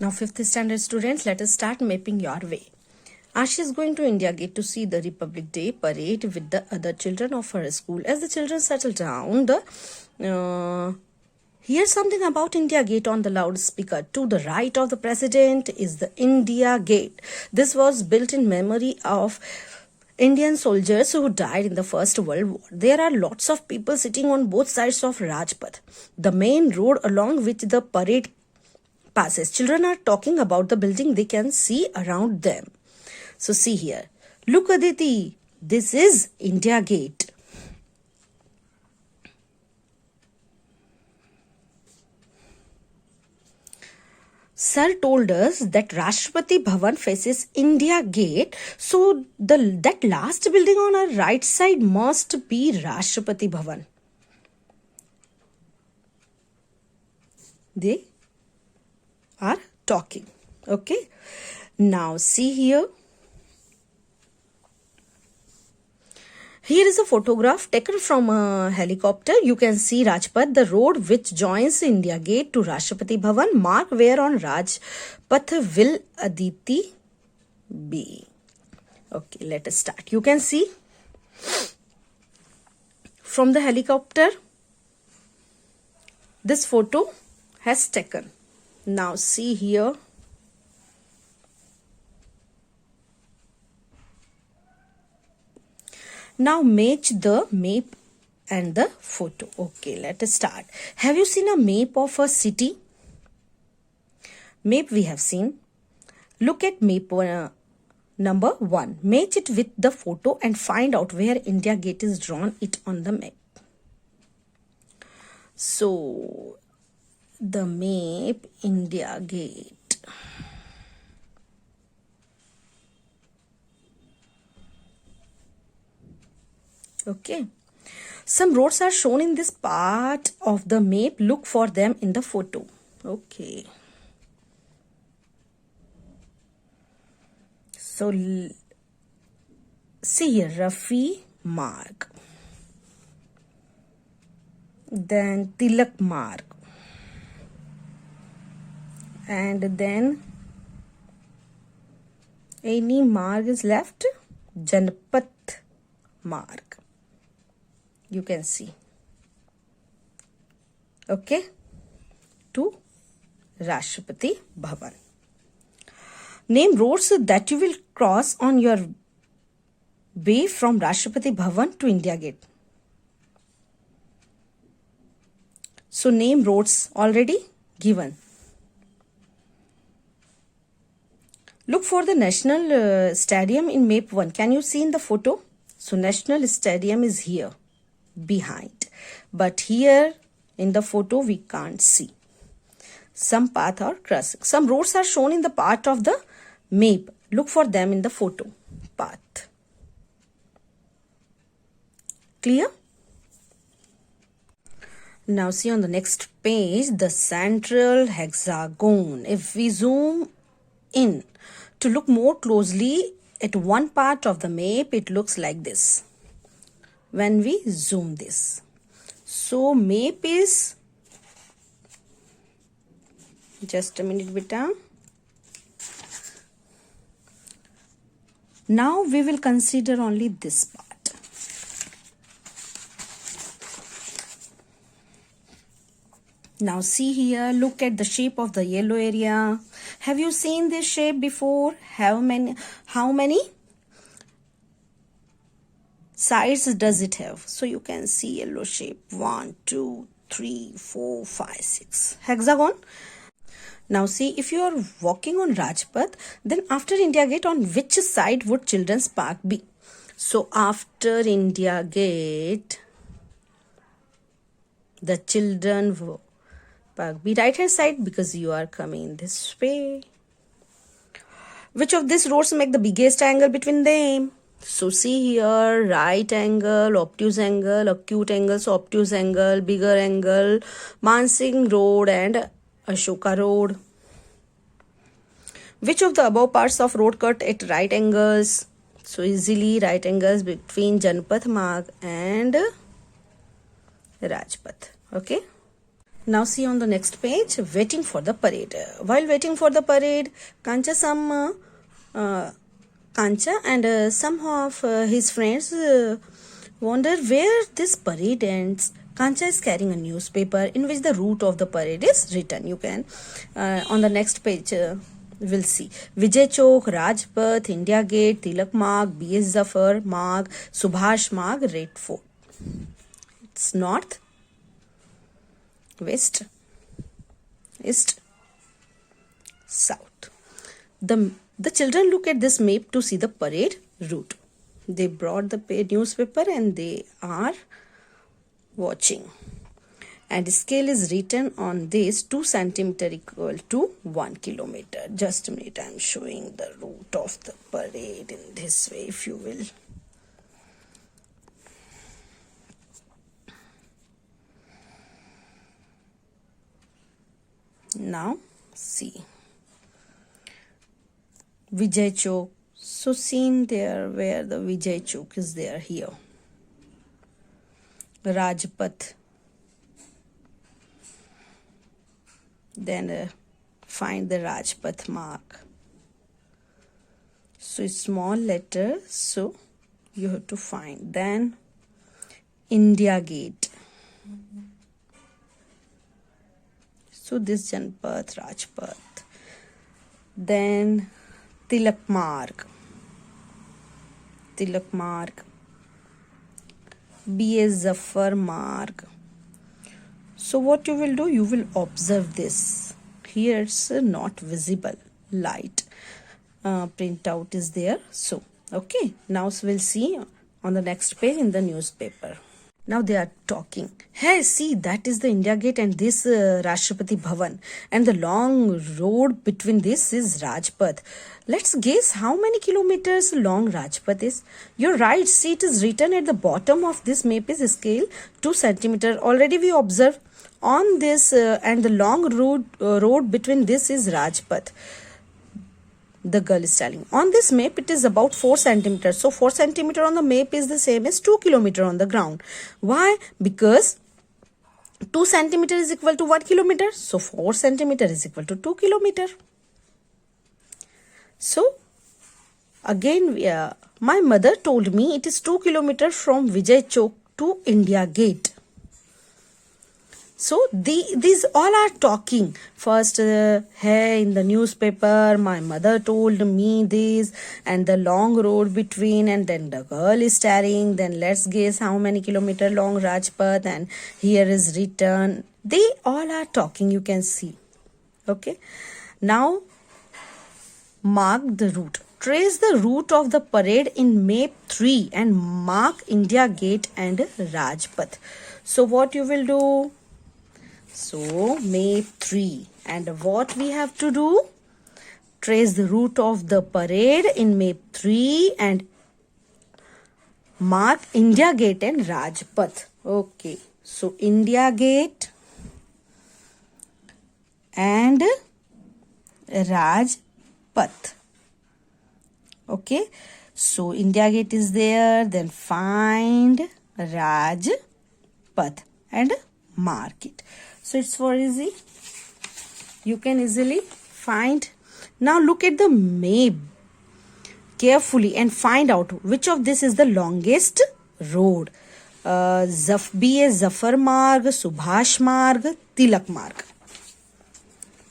Now 5th standard students, let us start mapping your way. Ashi is going to India Gate to see the Republic Day parade with the other children of her school. As the children settle down, hear something about India Gate on the loudspeaker. To the right of the president is the India Gate. This was built in memory of Indian soldiers who died in the First World War. There are lots of people sitting on both sides of Rajpath, the main road along which the parade passes. Children are talking about the building they can see around them. So see here. Look, Aditi, this is India Gate. Sir told us that Rashtrapati Bhavan faces India Gate. So that last building on our right side must be Rashtrapati Bhavan. They are talking. Okay. Now see here. Here is a photograph taken from a helicopter. You can see Rajpath, the road which joins India Gate to Rashtrapati Bhavan. Mark where on Rajpath will Aditi be. Okay, let us start. You can see from the helicopter this photo has taken. Now see here. Now match the map and the photo. Okay, let us start. Have you seen a map of a city? Map we have seen. Look at map number 1. Match it with the photo and find out where India Gate is drawn it on the map. So, the map India Gate. Okay. Some roads are shown in this part of the map. Look for them in the photo. Okay. So, see here, Rafi Marg. Then Tilak Marg. And then any marg is left. Janpat Marg. You can see. Okay. To Rashtrapati Bhavan. Name roads that you will cross on your way from Rashtrapati Bhavan to India Gate. So name roads already given. Look for the National Stadium in map 1. Can you see in the photo? So National Stadium is here behind. But here in the photo we can't see. Some path or crossing. Some roads are shown in the part of the map. Look for them in the photo. Path. Clear? Now see on the next page the central hexagon. If we zoom in to look more closely at one part of the map, it looks like this when we zoom this. So map is, just a minute beta. Now we will consider only this part. Now see here, look at the shape of the yellow area. Have you seen this shape before? How many sides does it have? So you can see yellow shape. 1, 2, 3, 4, 5, 6. Hexagon. Now see, if you are walking on Rajpath, then after India Gate, on which side would Children's Park be? So after India Gate, the Children's Park be right hand side because you are coming this way. Which of these roads make the biggest angle between them? So see here, right angle, obtuse angle, acute angle, so obtuse angle, bigger angle, Mansingh Road and Ashoka Road. Which of the above parts of road cut at right angles? So easily right angles between Janpat Marg and Rajpath. Okay. Now see on the next page, waiting for the parade. While waiting for the parade, Kancha and some of his friends wonder where this parade ends. Kancha is carrying a newspaper in which the route of the parade is written. You can on the next page we'll see Vijay Chowk, Rajpath, India Gate, Tilak Marg, B.S. Zafar Marg, Subhash Marg, Red Fort. It's north, west, east, south. The children look at this map to see the parade route. They brought the newspaper and they are watching. And scale is written on this 2 centimeter equal to 1 kilometer. Just a minute, I am showing the route of the parade in this way, if you will. Now see Vijay Chowk. So seen there where the Vijay Chowk is there here. Rajpath. Then find the Rajpath mark. So it's small letter, so you have to find. Then India Gate. So this Janpath, Rajpath. Then Tilak Marg. Tilak Marg. B.S. Zafar Marg. So what you will do, you will observe this. Here it's not visible. Light printout is there. So okay, now we'll see on the next page in the newspaper. Now they are talking. Hey, see, that is the India Gate and this Rashtrapati Bhavan. And the long road between this is Rajpath. Let's guess how many kilometers long Rajpath is. You're right, see, it is written at the bottom of this map is scale 2 centimeter. Already we observe on this and the long road between this is Rajpath. The girl is telling. On this map, it is about 4 centimeters. So 4 centimeter on the map is the same as 2 kilometer on the ground. Why? Because 2 centimeter is equal to 1 kilometer. So 4 centimeter is equal to 2 kilometer. So again, my mother told me it is 2 kilometers from Vijay Chowk to India Gate. So these all are talking. First, hey, in the newspaper, my mother told me this, and the long road between, and then the girl is staring. Then let's guess how many kilometer long Rajpath, and here is written. They all are talking. You can see. Okay. Now, mark the route. Trace the route of the parade in map 3 and mark India Gate and Rajpath. So what you will do? So, map 3. And what we have to do? Trace the route of the parade in map 3 and mark India Gate and Rajpath. Okay. So, India Gate and Rajpath. Okay. So, India Gate is there. Then find Rajpath and mark it. So it's for easy. You can easily find. Now look at the map carefully and find out which of this is the longest road. B.S. Zafar Marg, Subhash Marg, Tilak Marg.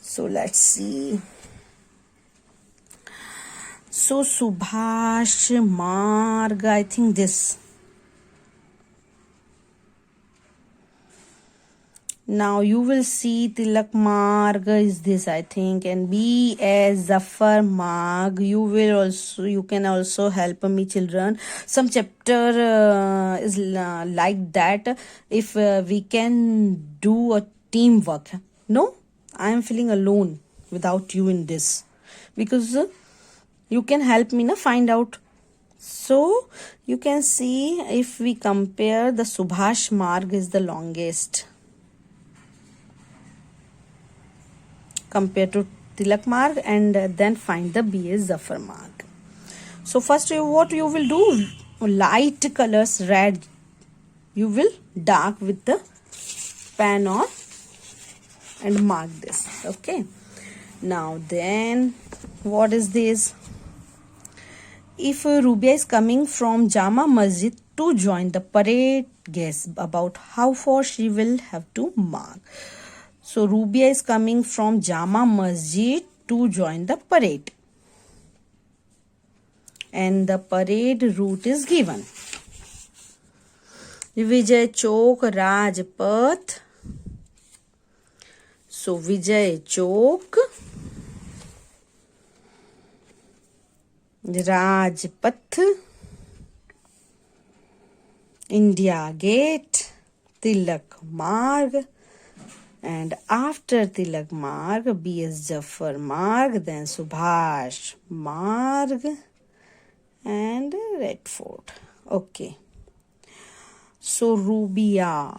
So let's see. So Subhash Marg, I think this. Now you will see Tilak Marg is this, I think, and B.S. Zafar Marg. You can also help me, children. Some chapter is like that. If we can do a teamwork. No, I am feeling alone without you in this, because you can help me find out. So you can see if we compare, the Subhash Marg is the longest compared to Tilak Marg, and then find the B.S. Zafar Marg. So first what you will do, light colors, red, you will dark with the pen or and mark this. Okay, now then what is this? If Rubia is coming from Jama Masjid to join the parade, guess about how far she will have to mark. So Rubia is coming from Jama Masjid to join the parade, and the parade route is given. Vijay Chowk, Rajpath. So Vijay Chowk, Rajpath, India Gate, Tilak Marg, and after Tilak Marg, B.S. Jaffar Marg, then Subhash Marg and Red Fort. Okay. So Rubia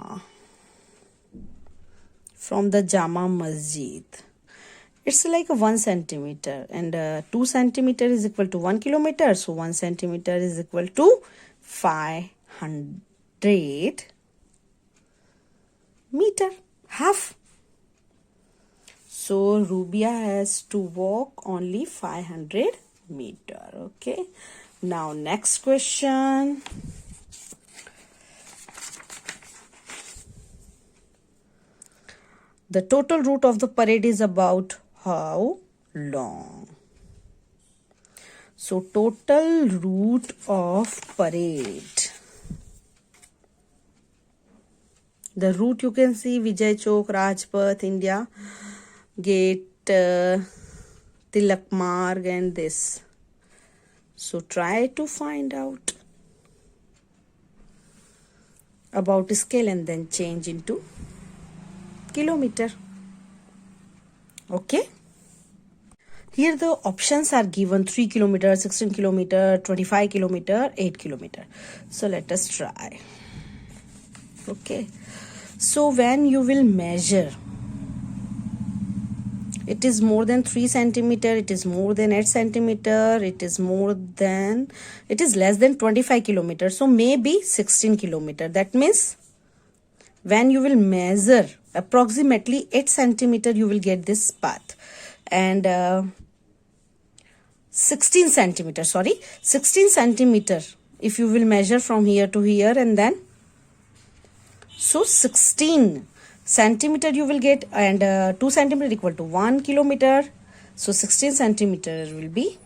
from the Jama Masjid. It's like 1 centimeter, and 2 centimeter is equal to 1 kilometer. So 1 centimeter is equal to 500 meter, half. So Rubia has to walk only 500 meter. Okay. Now next question. The total route of the parade is about how long? So total route of parade. The route you can see: Vijay Chowk, Rajpath, India Gate, Tilak Marg, and this. So try to find out about scale and then change into kilometer. Okay. Here the options are given: 3 kilometer, 16 kilometer, 25 kilometer, 8 kilometer. So let us try. Okay. So when you will measure, it is more than 3 centimeter, it is more than 8 centimeter, it is less than 25 kilometer. So maybe 16 kilometer. That means when you will measure approximately 8 centimeter, you will get this path, and 16 centimeter if you will measure from here to here, and then so 16 centimeter you will get, and 2 centimeter equal to 1 kilometer. So 16 centimeter will be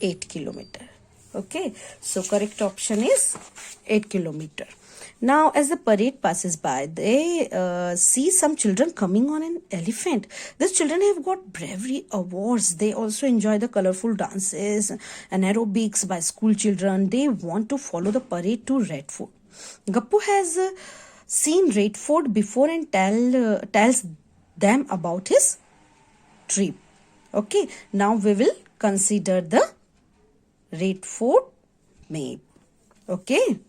8 kilometer. Okay, so correct option is 8 kilometer. Now as the parade passes by, they see some children coming on an elephant. These children have got bravery awards. They also enjoy the colorful dances and aerobics by school children. They want to follow the parade to Red Fort. Gappu has seen Red Fort before and tells them about his trip. Okay, now we will consider the Red Fort map. Okay.